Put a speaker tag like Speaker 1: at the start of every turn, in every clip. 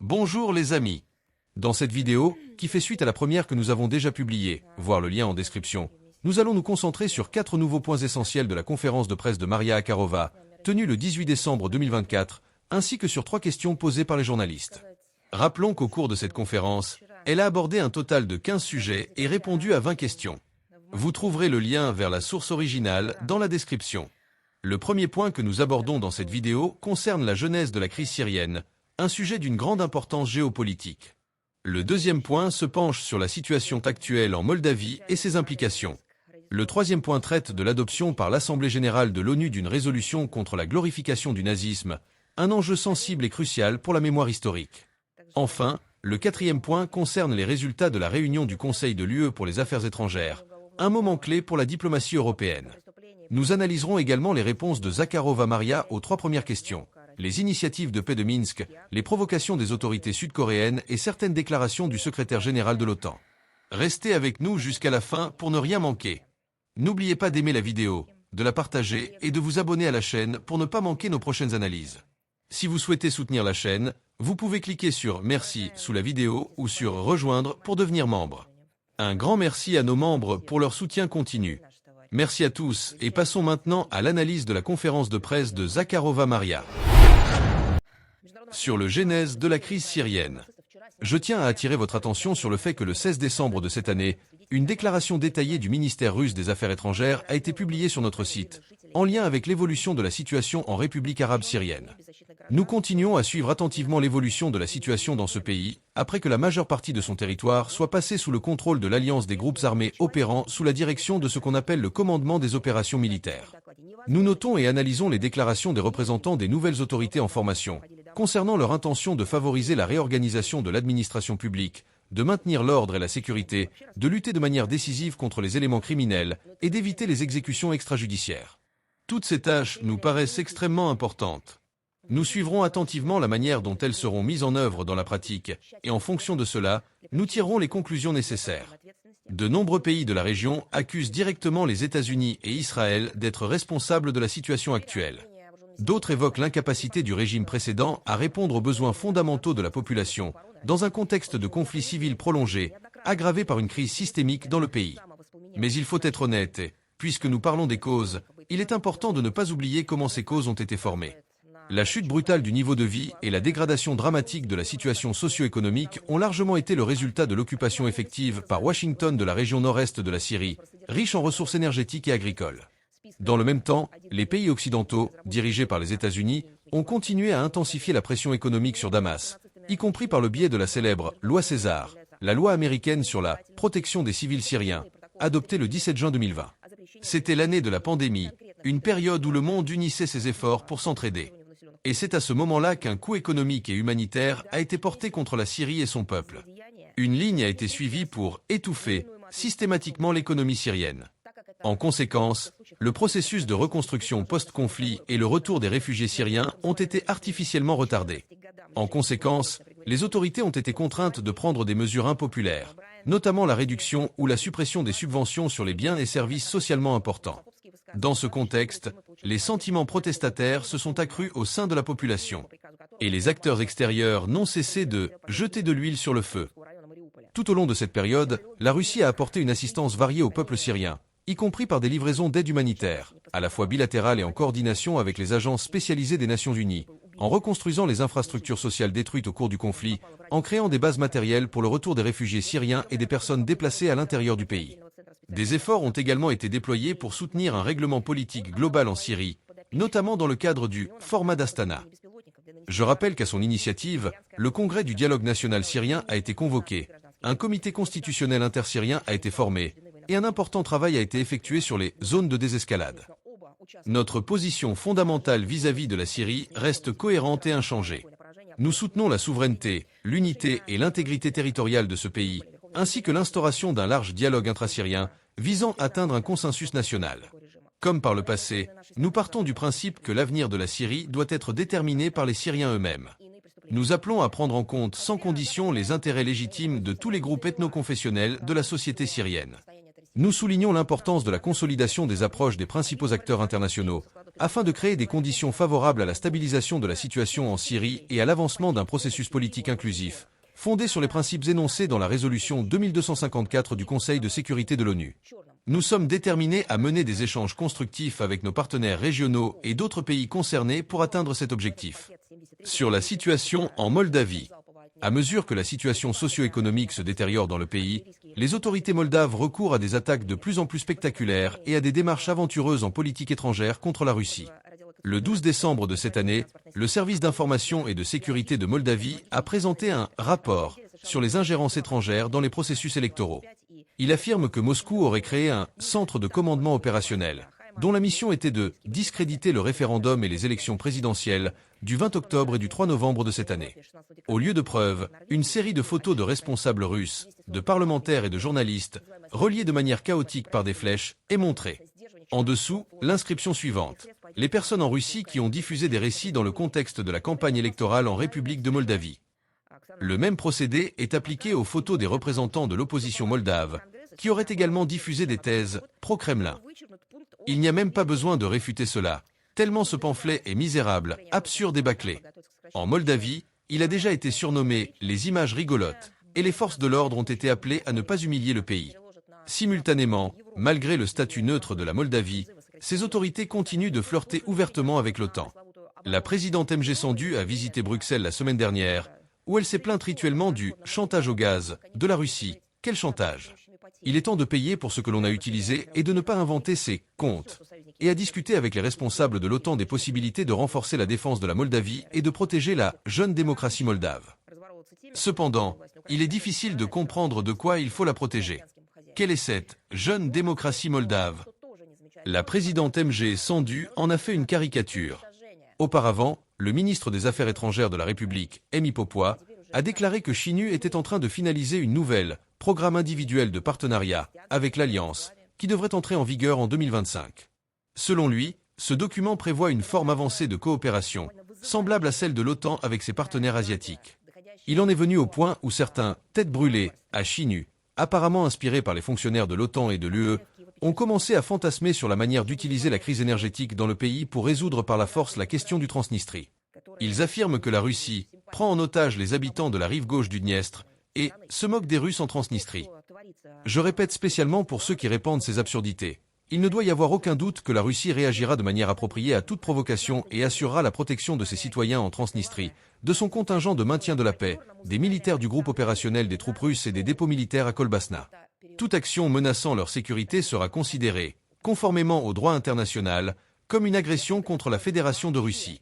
Speaker 1: Bonjour les amis. Dans cette vidéo, qui fait suite à la première que nous avons déjà publiée, voir le lien en description, nous allons nous concentrer sur 4 nouveaux points essentiels de la conférence de presse de Maria Zakharova, tenue le 18 décembre 2024, ainsi que sur 3 questions posées par les journalistes. Rappelons qu'au cours de cette conférence, elle a abordé un total de 15 sujets et répondu à 20 questions. Vous trouverez le lien vers la source originale dans la description. Le premier point que nous abordons dans cette vidéo concerne la genèse de la crise syrienne, un sujet d'une grande importance géopolitique. Le deuxième point se penche sur la situation actuelle en Moldavie et ses implications. Le troisième point traite de l'adoption par l'Assemblée générale de l'ONU d'une résolution contre la glorification du nazisme, un enjeu sensible et crucial pour la mémoire historique. Enfin, le quatrième point concerne les résultats de la réunion du Conseil de l'UE pour les affaires étrangères, un moment clé pour la diplomatie européenne. Nous analyserons également les réponses de Zakharova Maria aux 3 premières questions, les initiatives de paix de Minsk, les provocations des autorités sud-coréennes et certaines déclarations du secrétaire général de l'OTAN. Restez avec nous jusqu'à la fin pour ne rien manquer. N'oubliez pas d'aimer la vidéo, de la partager et de vous abonner à la chaîne pour ne pas manquer nos prochaines analyses. Si vous souhaitez soutenir la chaîne, vous pouvez cliquer sur « Merci » sous la vidéo ou sur « Rejoindre » pour devenir membre. Un grand merci à nos membres pour leur soutien continu. Merci à tous et passons maintenant à l'analyse de la conférence de presse de Zakharova Maria. Sur le genèse de la crise syrienne. Je tiens à attirer votre attention sur le fait que le 16 décembre de cette année, une déclaration détaillée du ministère russe des Affaires étrangères a été publiée sur notre site, en lien avec l'évolution de la situation en République arabe syrienne. Nous continuons à suivre attentivement l'évolution de la situation dans ce pays, après que la majeure partie de son territoire soit passée sous le contrôle de l'alliance des groupes armés opérant sous la direction de ce qu'on appelle le commandement des opérations militaires. Nous notons et analysons les déclarations des représentants des nouvelles autorités en formation, concernant leur intention de favoriser la réorganisation de l'administration publique, de maintenir l'ordre et la sécurité, de lutter de manière décisive contre les éléments criminels et d'éviter les exécutions extrajudiciaires. Toutes ces tâches nous paraissent extrêmement importantes. Nous suivrons attentivement la manière dont elles seront mises en œuvre dans la pratique, et en fonction de cela, nous tirerons les conclusions nécessaires. De nombreux pays de la région accusent directement les États-Unis et Israël d'être responsables de la situation actuelle. D'autres évoquent l'incapacité du régime précédent à répondre aux besoins fondamentaux de la population, dans un contexte de conflit civil prolongé, aggravé par une crise systémique dans le pays. Mais il faut être honnête, puisque nous parlons des causes, il est important de ne pas oublier comment ces causes ont été formées. La chute brutale du niveau de vie et la dégradation dramatique de la situation socio-économique ont largement été le résultat de l'occupation effective par Washington de la région nord-est de la Syrie, riche en ressources énergétiques et agricoles. Dans le même temps, les pays occidentaux, dirigés par les États-Unis, ont continué à intensifier la pression économique sur Damas, y compris par le biais de la célèbre loi César, la loi américaine sur la protection des civils syriens, adoptée le 17 juin 2020. C'était l'année de la pandémie, une période où le monde unissait ses efforts pour s'entraider. Et c'est à ce moment-là qu'un coup économique et humanitaire a été porté contre la Syrie et son peuple. Une ligne a été suivie pour étouffer systématiquement l'économie syrienne. En conséquence, le processus de reconstruction post-conflit et le retour des réfugiés syriens ont été artificiellement retardés. En conséquence, les autorités ont été contraintes de prendre des mesures impopulaires, notamment la réduction ou la suppression des subventions sur les biens et services socialement importants. Dans ce contexte, les sentiments protestataires se sont accrus au sein de la population. Et les acteurs extérieurs n'ont cessé de jeter de l'huile sur le feu. Tout au long de cette période, la Russie a apporté une assistance variée au peuple syrien, y compris par des livraisons d'aide humanitaire, à la fois bilatérales et en coordination avec les agences spécialisées des Nations Unies, en reconstruisant les infrastructures sociales détruites au cours du conflit, en créant des bases matérielles pour le retour des réfugiés syriens et des personnes déplacées à l'intérieur du pays. Des efforts ont également été déployés pour soutenir un règlement politique global en Syrie, notamment dans le cadre du format d'Astana. Je rappelle qu'à son initiative, le Congrès du dialogue national syrien a été convoqué, un comité constitutionnel intersyrien a été formé, et un important travail a été effectué sur les zones de désescalade. Notre position fondamentale vis-à-vis de la Syrie reste cohérente et inchangée. Nous soutenons la souveraineté, l'unité et l'intégrité territoriale de ce pays, ainsi que l'instauration d'un large dialogue intrasyrien visant à atteindre un consensus national. Comme par le passé, nous partons du principe que l'avenir de la Syrie doit être déterminé par les Syriens eux-mêmes. Nous appelons à prendre en compte sans condition les intérêts légitimes de tous les groupes ethno-confessionnels de la société syrienne. Nous soulignons l'importance de la consolidation des approches des principaux acteurs internationaux, afin de créer des conditions favorables à la stabilisation de la situation en Syrie et à l'avancement d'un processus politique inclusif, fondé sur les principes énoncés dans la résolution 2254 du Conseil de sécurité de l'ONU. Nous sommes déterminés à mener des échanges constructifs avec nos partenaires régionaux et d'autres pays concernés pour atteindre cet objectif. Sur la situation en Moldavie. À mesure que la situation socio-économique se détériore dans le pays, les autorités moldaves recourent à des attaques de plus en plus spectaculaires et à des démarches aventureuses en politique étrangère contre la Russie. Le 12 décembre de cette année, le service d'information et de sécurité de Moldavie a présenté un rapport sur les ingérences étrangères dans les processus électoraux. Il affirme que Moscou aurait créé un centre de commandement opérationnel, dont la mission était de discréditer le référendum et les élections présidentielles du 20 octobre et du 3 novembre de cette année. Au lieu de preuves, une série de photos de responsables russes, de parlementaires et de journalistes, reliés de manière chaotique par des flèches, est montrée. En dessous, l'inscription suivante. Les personnes en Russie qui ont diffusé des récits dans le contexte de la campagne électorale en République de Moldavie. Le même procédé est appliqué aux photos des représentants de l'opposition moldave, qui auraient également diffusé des thèses pro-Kremlin. Il n'y a même pas besoin de réfuter cela, tellement ce pamphlet est misérable, absurde et bâclé. En Moldavie, il a déjà été surnommé « les images rigolotes » et les forces de l'ordre ont été appelées à ne pas humilier le pays. Simultanément, malgré le statut neutre de la Moldavie, ces autorités continuent de flirter ouvertement avec l'OTAN. La présidente MG Sandu a visité Bruxelles la semaine dernière, où elle s'est plainte rituellement du « chantage au gaz » de la Russie. Quel chantage? Il est temps de payer pour ce que l'on a utilisé et de ne pas inventer ses comptes, et à discuter avec les responsables de l'OTAN des possibilités de renforcer la défense de la Moldavie et de protéger la jeune démocratie moldave. Cependant, il est difficile de comprendre de quoi il faut la protéger. Quelle est cette jeune démocratie moldave? La présidente MG Sandu en a fait une caricature. Auparavant, le ministre des Affaires étrangères de la République, Emi Popoi, a déclaré que Chinu était en train de finaliser une nouvelle programme individuel de partenariat avec l'Alliance, qui devrait entrer en vigueur en 2025. Selon lui, ce document prévoit une forme avancée de coopération, semblable à celle de l'OTAN avec ses partenaires asiatiques. Il en est venu au point où certains têtes brûlées à Chinu, apparemment inspirés par les fonctionnaires de l'OTAN et de l'UE, ont commencé à fantasmer sur la manière d'utiliser la crise énergétique dans le pays pour résoudre par la force la question du Transnistrie. Ils affirment que la Russie prend en otage les habitants de la rive gauche du Dniestre et se moque des Russes en Transnistrie. Je répète spécialement pour ceux qui répandent ces absurdités. Il ne doit y avoir aucun doute que la Russie réagira de manière appropriée à toute provocation et assurera la protection de ses citoyens en Transnistrie, de son contingent de maintien de la paix, des militaires du groupe opérationnel des troupes russes et des dépôts militaires à Kolbasna. Toute action menaçant leur sécurité sera considérée, conformément au droit international, comme une agression contre la Fédération de Russie.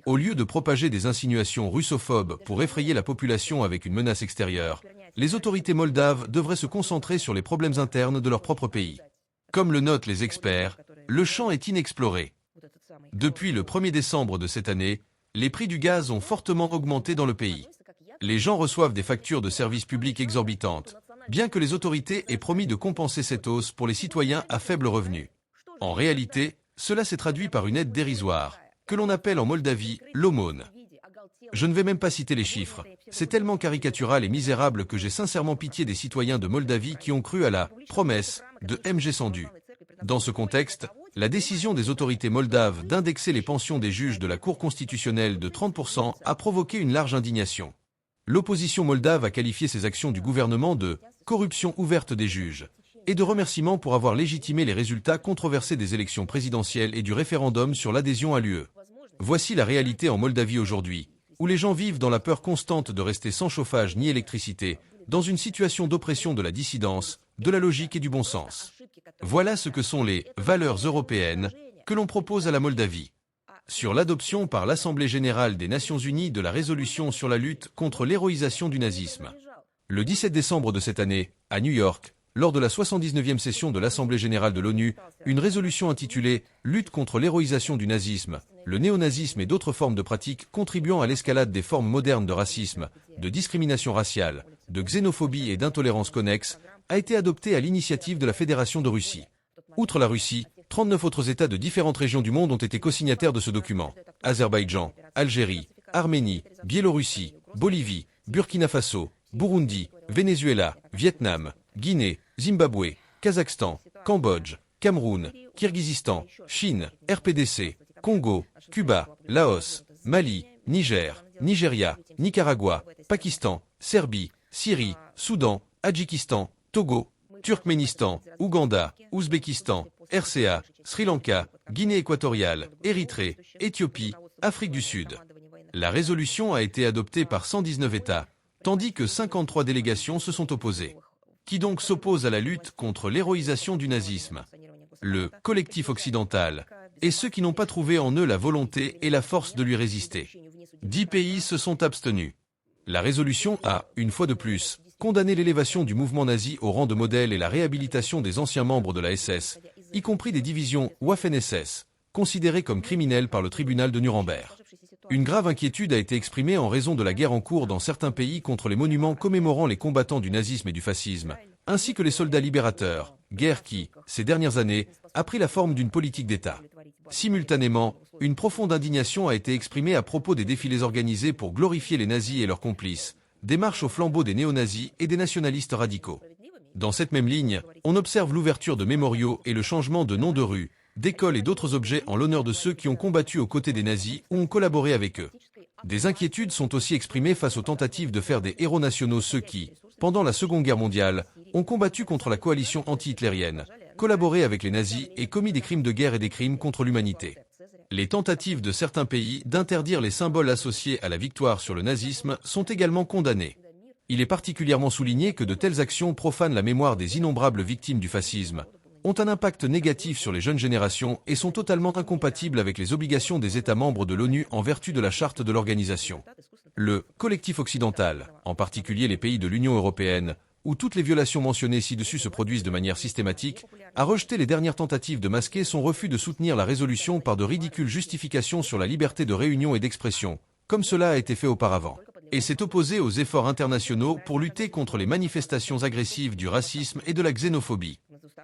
Speaker 1: Au lieu de propager des insinuations russophobes pour effrayer la population avec une menace extérieure, les autorités moldaves devraient se concentrer sur les problèmes internes de leur propre pays. Comme le notent les experts, le champ est inexploré. Depuis le 1er décembre de cette année, les prix du gaz ont fortement augmenté dans le pays. Les gens reçoivent des factures de services publics exorbitantes, bien que les autorités aient promis de compenser cette hausse pour les citoyens à faible revenu. En réalité, cela s'est traduit par une aide dérisoire, que l'on appelle en Moldavie l'aumône. Je ne vais même pas citer les chiffres, c'est tellement caricatural et misérable que j'ai sincèrement pitié des citoyens de Moldavie qui ont cru à la promesse de MG Sandu. Dans ce contexte, la décision des autorités moldaves d'indexer les pensions des juges de la Cour constitutionnelle de 30% a provoqué une large indignation. L'opposition moldave a qualifié ces actions du gouvernement de « corruption ouverte des juges » et de remerciements pour avoir légitimé les résultats controversés des élections présidentielles et du référendum sur l'adhésion à l'UE. Voici la réalité en Moldavie aujourd'hui, où les gens vivent dans la peur constante de rester sans chauffage ni électricité, dans une situation d'oppression de la dissidence, de la logique et du bon sens. Voilà ce que sont les valeurs européennes que l'on propose à la Moldavie. Sur l'adoption par l'Assemblée générale des Nations unies de la résolution sur la lutte contre l'héroïsation du nazisme. Le 17 décembre de cette année, à New York, lors de la 79e session de l'Assemblée générale de l'ONU, une résolution intitulée « Lutte contre l'héroïsation du nazisme, le néonazisme et d'autres formes de pratiques contribuant à l'escalade des formes modernes de racisme, de discrimination raciale, de xénophobie et d'intolérance connexe » a été adoptée à l'initiative de la Fédération de Russie. Outre la Russie, 39 autres États de différentes régions du monde ont été co-signataires de ce document. Azerbaïdjan, Algérie, Arménie, Biélorussie, Bolivie, Burkina Faso, Burundi, Venezuela, Vietnam, Guinée, Zimbabwe, Kazakhstan, Cambodge, Cameroun, Kirghizistan, Chine, RPDC, Congo, Cuba, Laos, Mali, Niger, Nigeria, Nicaragua, Pakistan, Serbie, Syrie, Soudan, Tadjikistan, Togo, Turkménistan, Ouganda, Ouzbékistan, RCA, Sri Lanka, Guinée équatoriale, Érythrée, Éthiopie, Afrique du Sud. La résolution a été adoptée par 119 États, tandis que 53 délégations se sont opposées. Qui donc s'oppose à la lutte contre l'héroïsation du nazisme? Le collectif occidental, et ceux qui n'ont pas trouvé en eux la volonté et la force de lui résister. 10 pays se sont abstenus. La résolution a, une fois de plus, condamné l'élévation du mouvement nazi au rang de modèle et la réhabilitation des anciens membres de la SS, y compris des divisions Waffen-SS, considérées comme criminelles par le tribunal de Nuremberg. Une grave inquiétude a été exprimée en raison de la guerre en cours dans certains pays contre les monuments commémorant les combattants du nazisme et du fascisme, ainsi que les soldats libérateurs, guerre qui, ces dernières années, a pris la forme d'une politique d'État. Simultanément, une profonde indignation a été exprimée à propos des défilés organisés pour glorifier les nazis et leurs complices, des marches au flambeau des néo-nazis et des nationalistes radicaux. Dans cette même ligne, on observe l'ouverture de mémoriaux et le changement de noms de rues, d'écoles et d'autres objets en l'honneur de ceux qui ont combattu aux côtés des nazis ou ont collaboré avec eux. Des inquiétudes sont aussi exprimées face aux tentatives de faire des héros nationaux ceux qui, pendant la Seconde Guerre mondiale, ont combattu contre la coalition anti-hitlérienne, collaboré avec les nazis et commis des crimes de guerre et des crimes contre l'humanité. Les tentatives de certains pays d'interdire les symboles associés à la victoire sur le nazisme sont également condamnées. Il est particulièrement souligné que de telles actions profanent la mémoire des innombrables victimes du fascisme, ont un impact négatif sur les jeunes générations et sont totalement incompatibles avec les obligations des États membres de l'ONU en vertu de la charte de l'organisation. Le collectif occidental, en particulier les pays de l'Union européenne, où toutes les violations mentionnées ci-dessus se produisent de manière systématique, a rejeté les dernières tentatives de masquer son refus de soutenir la résolution par de ridicules justifications sur la liberté de réunion et d'expression, comme cela a été fait auparavant, et s'est opposé aux efforts internationaux pour lutter contre les manifestations agressives du racisme et de la xénophobie.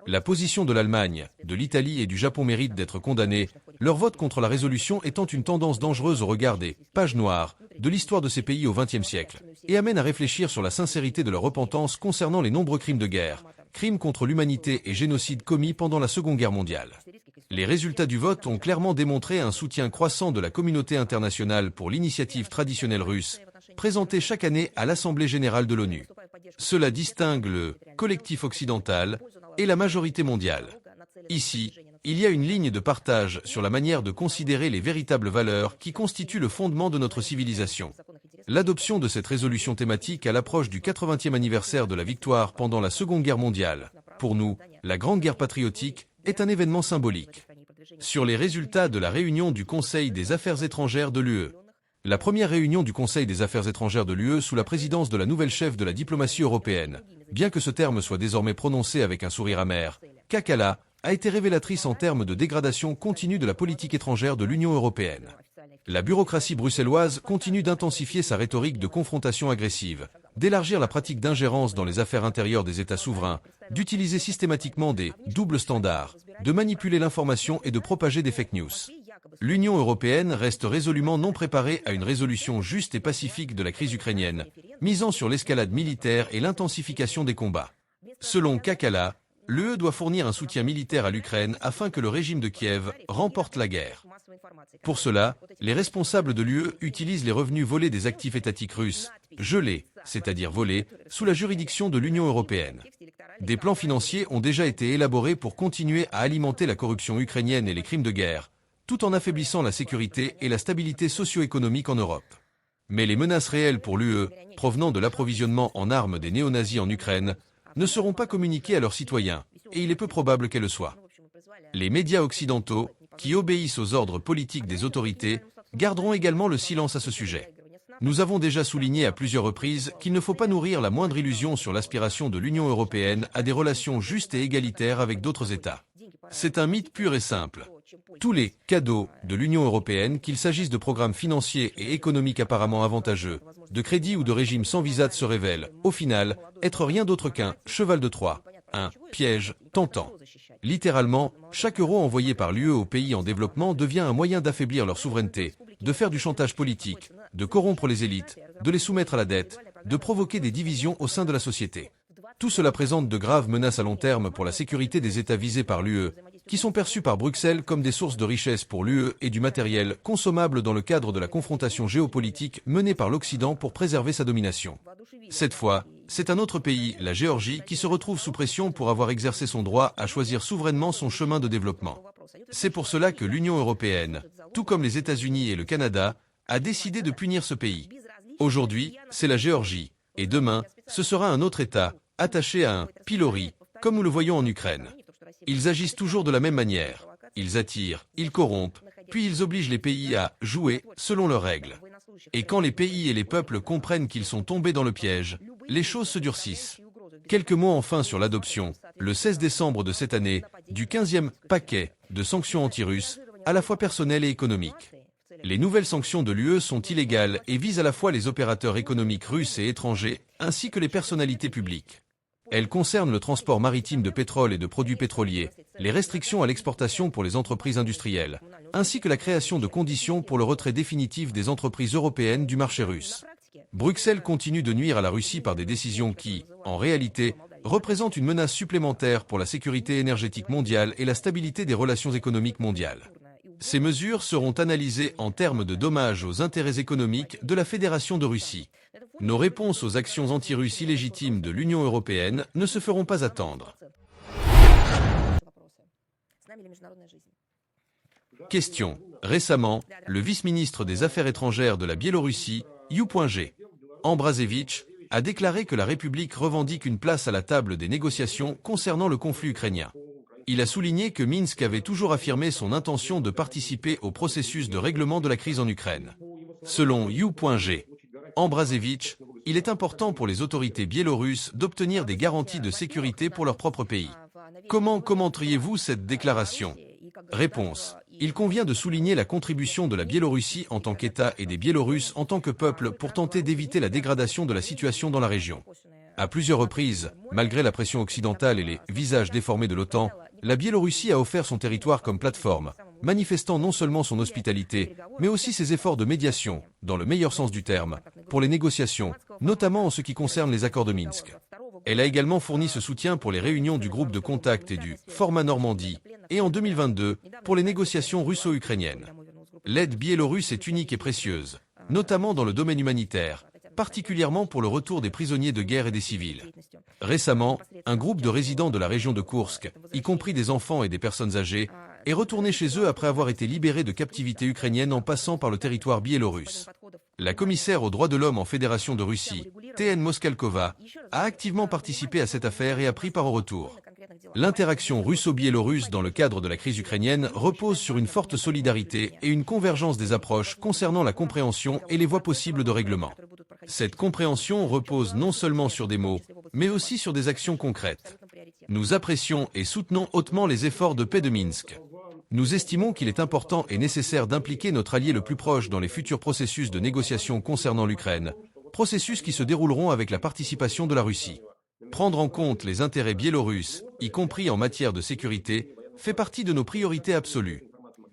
Speaker 1: La position de l'Allemagne, de l'Italie et du Japon mérite d'être condamnée, leur vote contre la résolution étant une tendance dangereuse au regard des « pages noires » de l'histoire de ces pays au XXe siècle, et amène à réfléchir sur la sincérité de leur repentance concernant les nombreux crimes de guerre, crimes contre l'humanité et génocides commis pendant la Seconde Guerre mondiale. Les résultats du vote ont clairement démontré un soutien croissant de la communauté internationale pour l'initiative traditionnelle russe, présentée chaque année à l'Assemblée générale de l'ONU. Cela distingue le collectif occidental et la majorité mondiale. Ici, il y a une ligne de partage sur la manière de considérer les véritables valeurs qui constituent le fondement de notre civilisation. L'adoption de cette résolution thématique à l'approche du 80e anniversaire de la victoire pendant la Seconde Guerre mondiale, pour nous, la Grande Guerre patriotique, est un événement symbolique. Sur les résultats de la réunion du Conseil des Affaires étrangères de l'UE. La première réunion du Conseil des Affaires étrangères de l'UE sous la présidence de la nouvelle chef de la diplomatie européenne, bien que ce terme soit désormais prononcé avec un sourire amer, Kakala, a été révélatrice en termes de dégradation continue de la politique étrangère de l'Union européenne. La bureaucratie bruxelloise continue d'intensifier sa rhétorique de confrontation agressive, d'élargir la pratique d'ingérence dans les affaires intérieures des États souverains, d'utiliser systématiquement des doubles standards, de manipuler l'information et de propager des fake news. L'Union européenne reste résolument non préparée à une résolution juste et pacifique de la crise ukrainienne, misant sur l'escalade militaire et l'intensification des combats. Selon Kakala, l'UE doit fournir un soutien militaire à l'Ukraine afin que le régime de Kiev remporte la guerre. Pour cela, les responsables de l'UE utilisent les revenus volés des actifs étatiques russes, gelés, c'est-à-dire volés, sous la juridiction de l'Union européenne. Des plans financiers ont déjà été élaborés pour continuer à alimenter la corruption ukrainienne et les crimes de guerre, tout en affaiblissant la sécurité et la stabilité socio-économique en Europe. Mais les menaces réelles pour l'UE, provenant de l'approvisionnement en armes des néo-nazis en Ukraine, ne seront pas communiquées à leurs citoyens, et il est peu probable qu'elles le soient. Les médias occidentaux, qui obéissent aux ordres politiques des autorités, garderont également le silence à ce sujet. Nous avons déjà souligné à plusieurs reprises qu'il ne faut pas nourrir la moindre illusion sur l'aspiration de l'Union européenne à des relations justes et égalitaires avec d'autres États. C'est un mythe pur et simple. Tous les cadeaux de l'Union européenne, qu'il s'agisse de programmes financiers et économiques apparemment avantageux, de crédits ou de régimes sans visa, se révèlent, au final, être rien d'autre qu'un cheval de Troie, un piège tentant. Littéralement, chaque euro envoyé par l'UE aux pays en développement devient un moyen d'affaiblir leur souveraineté, de faire du chantage politique, de corrompre les élites, de les soumettre à la dette, de provoquer des divisions au sein de la société. Tout cela présente de graves menaces à long terme pour la sécurité des États visés par l'UE, qui sont perçus par Bruxelles comme des sources de richesse pour l'UE et du matériel consommable dans le cadre de la confrontation géopolitique menée par l'Occident pour préserver sa domination. Cette fois, c'est un autre pays, la Géorgie, qui se retrouve sous pression pour avoir exercé son droit à choisir souverainement son chemin de développement. C'est pour cela que l'Union européenne, tout comme les États-Unis et le Canada, a décidé de punir ce pays. Aujourd'hui, c'est la Géorgie, et demain, ce sera un autre État, attaché à un pilori, comme nous le voyons en Ukraine. Ils agissent toujours de la même manière. Ils attirent, ils corrompent, puis ils obligent les pays à jouer selon leurs règles. Et quand les pays et les peuples comprennent qu'ils sont tombés dans le piège, les choses se durcissent. Quelques mots enfin sur l'adoption, le 16 décembre de cette année, du 15e paquet de sanctions anti-russes, à la fois personnelles et économiques. Les nouvelles sanctions de l'UE sont illégales et visent à la fois les opérateurs économiques russes et étrangers, ainsi que les personnalités publiques. Elles concernent le transport maritime de pétrole et de produits pétroliers, les restrictions à l'exportation pour les entreprises industrielles, ainsi que la création de conditions pour le retrait définitif des entreprises européennes du marché russe. Bruxelles continue de nuire à la Russie par des décisions qui, en réalité, représentent une menace supplémentaire pour la sécurité énergétique mondiale et la stabilité des relations économiques mondiales. Ces mesures seront analysées en termes de dommages aux intérêts économiques de la Fédération de Russie. Nos réponses aux actions anti-russes illégitimes de l'Union européenne ne se feront pas attendre. Question. Récemment, le vice-ministre des Affaires étrangères de la Biélorussie, Yu.G. Ambrazevich, a déclaré que la République revendique une place à la table des négociations concernant le conflit ukrainien. Il a souligné que Minsk avait toujours affirmé son intention de participer au processus de règlement de la crise en Ukraine. Selon Yu.G. Ambrazevich, il est important pour les autorités biélorusses d'obtenir des garanties de sécurité pour leur propre pays. Comment commenteriez-vous cette déclaration? Réponse. Il convient de souligner la contribution de la Biélorussie en tant qu'État et des Biélorusses en tant que peuple pour tenter d'éviter la dégradation de la situation dans la région. À plusieurs reprises, malgré la pression occidentale et les visages déformés de l'OTAN, la Biélorussie a offert son territoire comme plateforme, manifestant non seulement son hospitalité, mais aussi ses efforts de médiation, dans le meilleur sens du terme, pour les négociations, notamment en ce qui concerne les accords de Minsk. Elle a également fourni ce soutien pour les réunions du groupe de contact et du format Normandie, et en 2022, pour les négociations russo-ukrainiennes. L'aide biélorusse est unique et précieuse, notamment dans le domaine humanitaire, particulièrement pour le retour des prisonniers de guerre et des civils. Récemment, un groupe de résidents de la région de Koursk, y compris des enfants et des personnes âgées, est retourné chez eux après avoir été libérés de captivité ukrainienne en passant par le territoire biélorusse. La commissaire aux droits de l'homme en Fédération de Russie, TN Moskalkova, a activement participé à cette affaire et a pris part au retour. L'interaction russo-biélorusse dans le cadre de la crise ukrainienne repose sur une forte solidarité et une convergence des approches concernant la compréhension et les voies possibles de règlement. Cette compréhension repose non seulement sur des mots, mais aussi sur des actions concrètes. Nous apprécions et soutenons hautement les efforts de paix de Minsk. Nous estimons qu'il est important et nécessaire d'impliquer notre allié le plus proche dans les futurs processus de négociation concernant l'Ukraine, processus qui se dérouleront avec la participation de la Russie. Prendre en compte les intérêts biélorusses, y compris en matière de sécurité, fait partie de nos priorités absolues.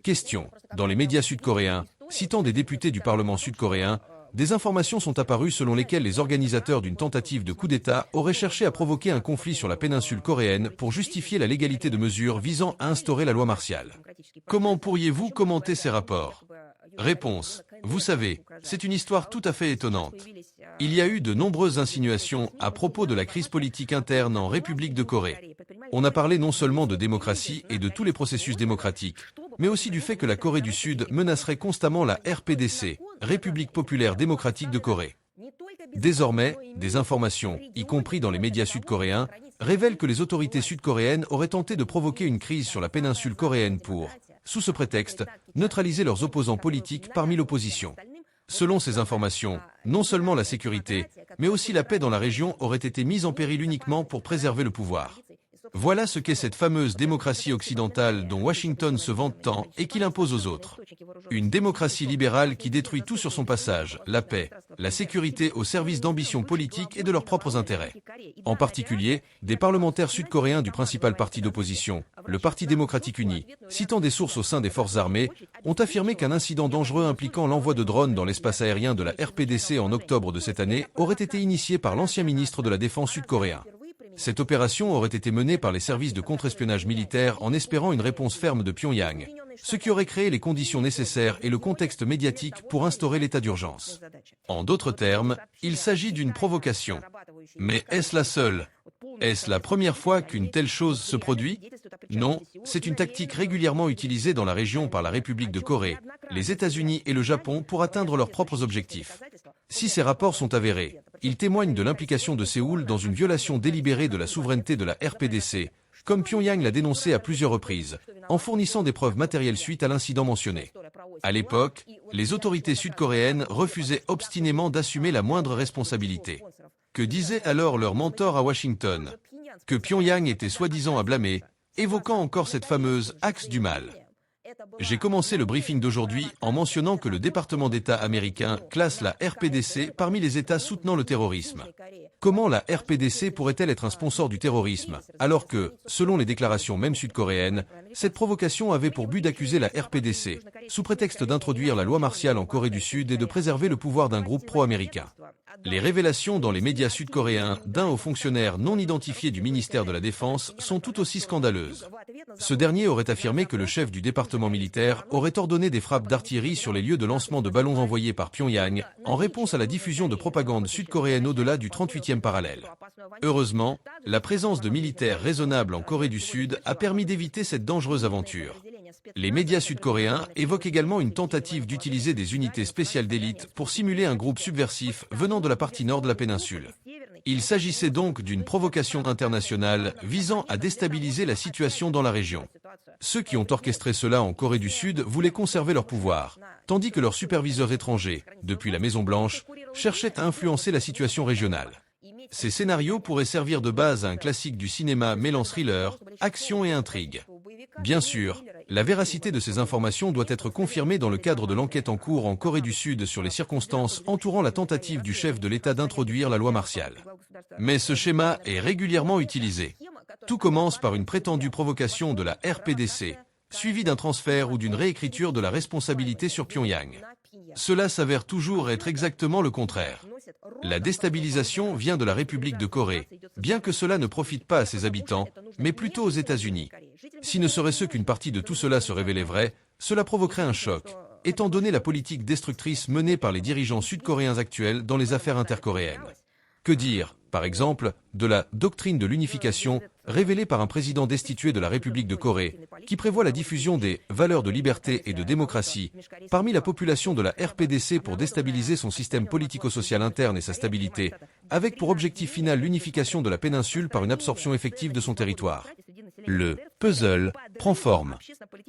Speaker 1: Question. Dans les médias sud-coréens, citant des députés du Parlement sud-coréen, des informations sont apparues selon lesquelles les organisateurs d'une tentative de coup d'État auraient cherché à provoquer un conflit sur la péninsule coréenne pour justifier la légalité de mesures visant à instaurer la loi martiale. Comment pourriez-vous commenter ces rapports? Réponse. Vous savez, c'est une histoire tout à fait étonnante. Il y a eu de nombreuses insinuations à propos de la crise politique interne en République de Corée. On a parlé non seulement de démocratie et de tous les processus démocratiques, mais aussi du fait que la Corée du Sud menacerait constamment la RPDC, République populaire démocratique de Corée. Désormais, des informations, y compris dans les médias sud-coréens, révèlent que les autorités sud-coréennes auraient tenté de provoquer une crise sur la péninsule coréenne pour, sous ce prétexte, neutraliser leurs opposants politiques parmi l'opposition. Selon ces informations, non seulement la sécurité, mais aussi la paix dans la région auraient été mises en péril uniquement pour préserver le pouvoir. Voilà ce qu'est cette fameuse démocratie occidentale dont Washington se vante tant et qu'il impose aux autres. Une démocratie libérale qui détruit tout sur son passage, la paix, la sécurité au service d'ambitions politiques et de leurs propres intérêts. En particulier, des parlementaires sud-coréens du principal parti d'opposition, le Parti démocratique uni, citant des sources au sein des forces armées, ont affirmé qu'un incident dangereux impliquant l'envoi de drones dans l'espace aérien de la RPDC en octobre de cette année aurait été initié par l'ancien ministre de la Défense sud-coréen. Cette opération aurait été menée par les services de contre-espionnage militaire en espérant une réponse ferme de Pyongyang, ce qui aurait créé les conditions nécessaires et le contexte médiatique pour instaurer l'état d'urgence. En d'autres termes, il s'agit d'une provocation. Mais est-ce la seule? Est-ce la première fois qu'une telle chose se produit? Non, c'est une tactique régulièrement utilisée dans la région par la République de Corée, les États-Unis et le Japon pour atteindre leurs propres objectifs. Si ces rapports sont avérés, ils témoignent de l'implication de Séoul dans une violation délibérée de la souveraineté de la RPDC, comme Pyongyang l'a dénoncé à plusieurs reprises, en fournissant des preuves matérielles suite à l'incident mentionné. À l'époque, les autorités sud-coréennes refusaient obstinément d'assumer la moindre responsabilité. Que disait alors leur mentor à Washington? Que Pyongyang était soi-disant à blâmer, évoquant encore cette fameuse « axe du mal ». J'ai commencé le briefing d'aujourd'hui en mentionnant que le département d'État américain classe la RPDC parmi les États soutenant le terrorisme. Comment la RPDC pourrait-elle être un sponsor du terrorisme, alors que, selon les déclarations même sud-coréennes, cette provocation avait pour but d'accuser la RPDC, sous prétexte d'introduire la loi martiale en Corée du Sud et de préserver le pouvoir d'un groupe pro-américain. Les révélations dans les médias sud-coréens d'un haut fonctionnaire non identifié du ministère de la Défense sont tout aussi scandaleuses. Ce dernier aurait affirmé que le chef du département militaire aurait ordonné des frappes d'artillerie sur les lieux de lancement de ballons envoyés par Pyongyang en réponse à la diffusion de propagande sud-coréenne au-delà du 38e parallèle. Heureusement, la présence de militaires raisonnables en Corée du Sud a permis d'éviter cette dangereuse aventure. Les médias sud-coréens évoquent également une tentative d'utiliser des unités spéciales d'élite pour simuler un groupe subversif venant de la partie nord de la péninsule. Il s'agissait donc d'une provocation internationale visant à déstabiliser la situation dans la région. Ceux qui ont orchestré cela en Corée du Sud voulaient conserver leur pouvoir, tandis que leurs superviseurs étrangers, depuis la Maison-Blanche, cherchaient à influencer la situation régionale. Ces scénarios pourraient servir de base à un classique du cinéma mêlant thriller, action et intrigue. Bien sûr, la véracité de ces informations doit être confirmée dans le cadre de l'enquête en cours en Corée du Sud sur les circonstances entourant la tentative du chef de l'État d'introduire la loi martiale. Mais ce schéma est régulièrement utilisé. Tout commence par une prétendue provocation de la RPDC, suivie d'un transfert ou d'une réécriture de la responsabilité sur Pyongyang. Cela s'avère toujours être exactement le contraire. La déstabilisation vient de la République de Corée, bien que cela ne profite pas à ses habitants, mais plutôt aux États-Unis. Si ne serait-ce qu'une partie de tout cela se révélait vrai, cela provoquerait un choc, étant donné la politique destructrice menée par les dirigeants sud-coréens actuels dans les affaires intercoréennes. Que dire, par exemple, de la doctrine de l'unification révélée par un président destitué de la République de Corée, qui prévoit la diffusion des valeurs de liberté et de démocratie parmi la population de la RPDC pour déstabiliser son système politico-social interne et sa stabilité, avec pour objectif final l'unification de la péninsule par une absorption effective de son territoire. Le puzzle prend forme.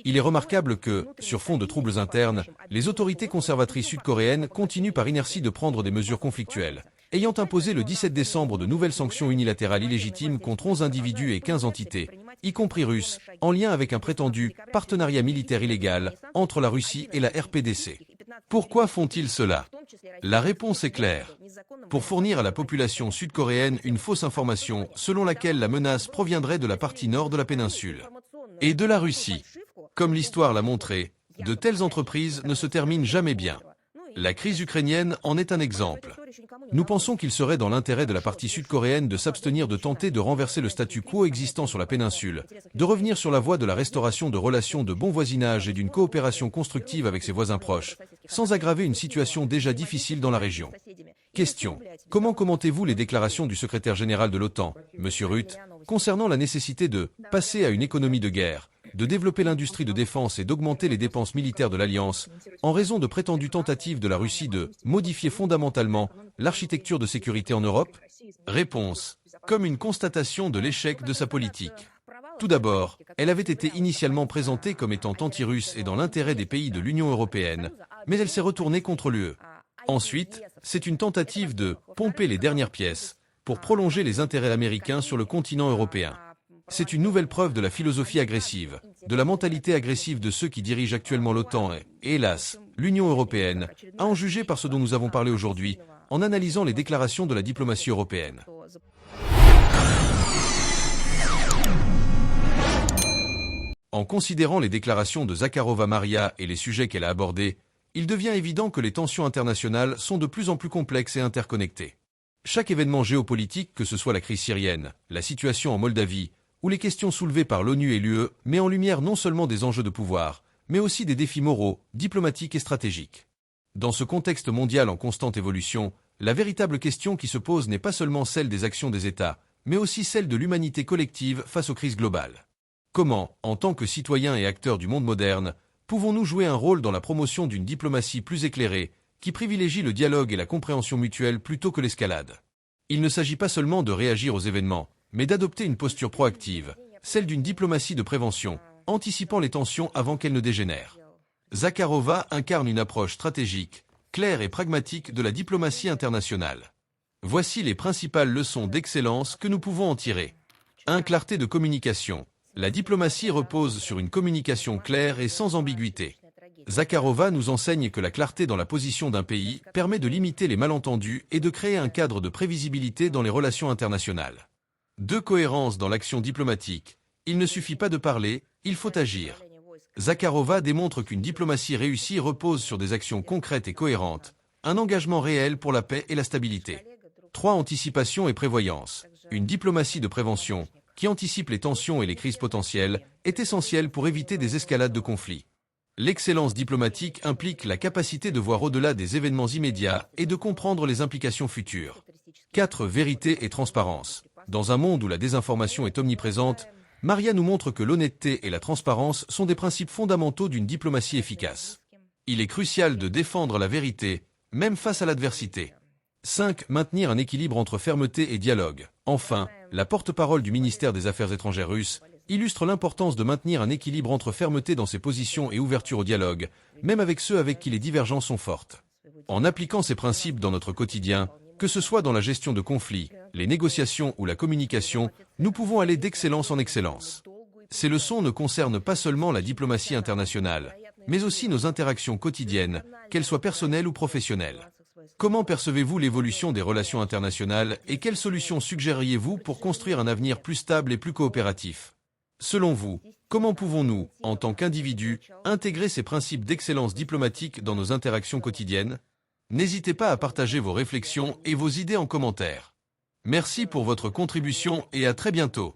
Speaker 1: Il est remarquable que, sur fond de troubles internes, les autorités conservatrices sud-coréennes continuent par inertie de prendre des mesures conflictuelles, ayant imposé le 17 décembre de nouvelles sanctions unilatérales illégitimes contre 11 individus et 15 entités, y compris russes, en lien avec un prétendu partenariat militaire illégal entre la Russie et la RPDC. Pourquoi font-ils cela? La réponse est claire. Pour fournir à la population sud-coréenne une fausse information selon laquelle la menace proviendrait de la partie nord de la péninsule et de la Russie. Comme l'histoire l'a montré, de telles entreprises ne se terminent jamais bien. La crise ukrainienne en est un exemple. Nous pensons qu'il serait dans l'intérêt de la partie sud-coréenne de s'abstenir de tenter de renverser le statu quo existant sur la péninsule, de revenir sur la voie de la restauration de relations de bon voisinage et d'une coopération constructive avec ses voisins proches, sans aggraver une situation déjà difficile dans la région. Question. Comment commentez-vous les déclarations du secrétaire général de l'OTAN, M. Rutte, concernant la nécessité de passer à une économie de guerre, de développer l'industrie de défense et d'augmenter les dépenses militaires de l'Alliance, en raison de prétendues tentatives de la Russie de modifier fondamentalement l'architecture de sécurité en Europe? Réponse. Comme une constatation de l'échec de sa politique. Tout d'abord, elle avait été initialement présentée comme étant anti-russe et dans l'intérêt des pays de l'Union européenne, mais elle s'est retournée contre l'UE. Ensuite, c'est une tentative de pomper les dernières pièces pour prolonger les intérêts américains sur le continent européen. C'est une nouvelle preuve de la philosophie agressive, de la mentalité agressive de ceux qui dirigent actuellement l'OTAN et, hélas, l'Union européenne, à en juger par ce dont nous avons parlé aujourd'hui, en analysant les déclarations de la diplomatie européenne. En considérant les déclarations de Zakharova Maria et les sujets qu'elle a abordés, il devient évident que les tensions internationales sont de plus en plus complexes et interconnectées. Chaque événement géopolitique, que ce soit la crise syrienne, la situation en Moldavie, ou les questions soulevées par l'ONU et l'UE, met en lumière non seulement des enjeux de pouvoir, mais aussi des défis moraux, diplomatiques et stratégiques. Dans ce contexte mondial en constante évolution, la véritable question qui se pose n'est pas seulement celle des actions des États, mais aussi celle de l'humanité collective face aux crises globales. Comment, en tant que citoyens et acteurs du monde moderne, pouvons-nous jouer un rôle dans la promotion d'une diplomatie plus éclairée, qui privilégie le dialogue et la compréhension mutuelle plutôt que l'escalade? Il ne s'agit pas seulement de réagir aux événements, mais d'adopter une posture proactive, celle d'une diplomatie de prévention, anticipant les tensions avant qu'elles ne dégénèrent. Zakharova incarne une approche stratégique, claire et pragmatique de la diplomatie internationale. Voici les principales leçons d'excellence que nous pouvons en tirer. 1. Clarté de communication. La diplomatie repose sur une communication claire et sans ambiguïté. Zakharova nous enseigne que la clarté dans la position d'un pays permet de limiter les malentendus et de créer un cadre de prévisibilité dans les relations internationales. 2. Cohérence dans l'action diplomatique. Il ne suffit pas de parler, il faut agir. Zakharova démontre qu'une diplomatie réussie repose sur des actions concrètes et cohérentes, un engagement réel pour la paix et la stabilité. 3. Anticipation et prévoyance. Une diplomatie de prévention, qui anticipe les tensions et les crises potentielles, est essentielle pour éviter des escalades de conflits. L'excellence diplomatique implique la capacité de voir au-delà des événements immédiats et de comprendre les implications futures. 4. Vérité et transparence. Dans un monde où la désinformation est omniprésente, Maria nous montre que l'honnêteté et la transparence sont des principes fondamentaux d'une diplomatie efficace. Il est crucial de défendre la vérité, même face à l'adversité. 5. Maintenir un équilibre entre fermeté et dialogue. Enfin, la porte-parole du ministère des Affaires étrangères russe illustre l'importance de maintenir un équilibre entre fermeté dans ses positions et ouverture au dialogue, même avec ceux avec qui les divergences sont fortes. En appliquant ces principes dans notre quotidien, que ce soit dans la gestion de conflits, les négociations ou la communication, nous pouvons aller d'excellence en excellence. Ces leçons ne concernent pas seulement la diplomatie internationale, mais aussi nos interactions quotidiennes, qu'elles soient personnelles ou professionnelles. Comment percevez-vous l'évolution des relations internationales et quelles solutions suggéreriez-vous pour construire un avenir plus stable et plus coopératif? Selon vous, comment pouvons-nous, en tant qu'individus, intégrer ces principes d'excellence diplomatique dans nos interactions quotidiennes? N'hésitez pas à partager vos réflexions et vos idées en commentaire. Merci pour votre contribution et à très bientôt.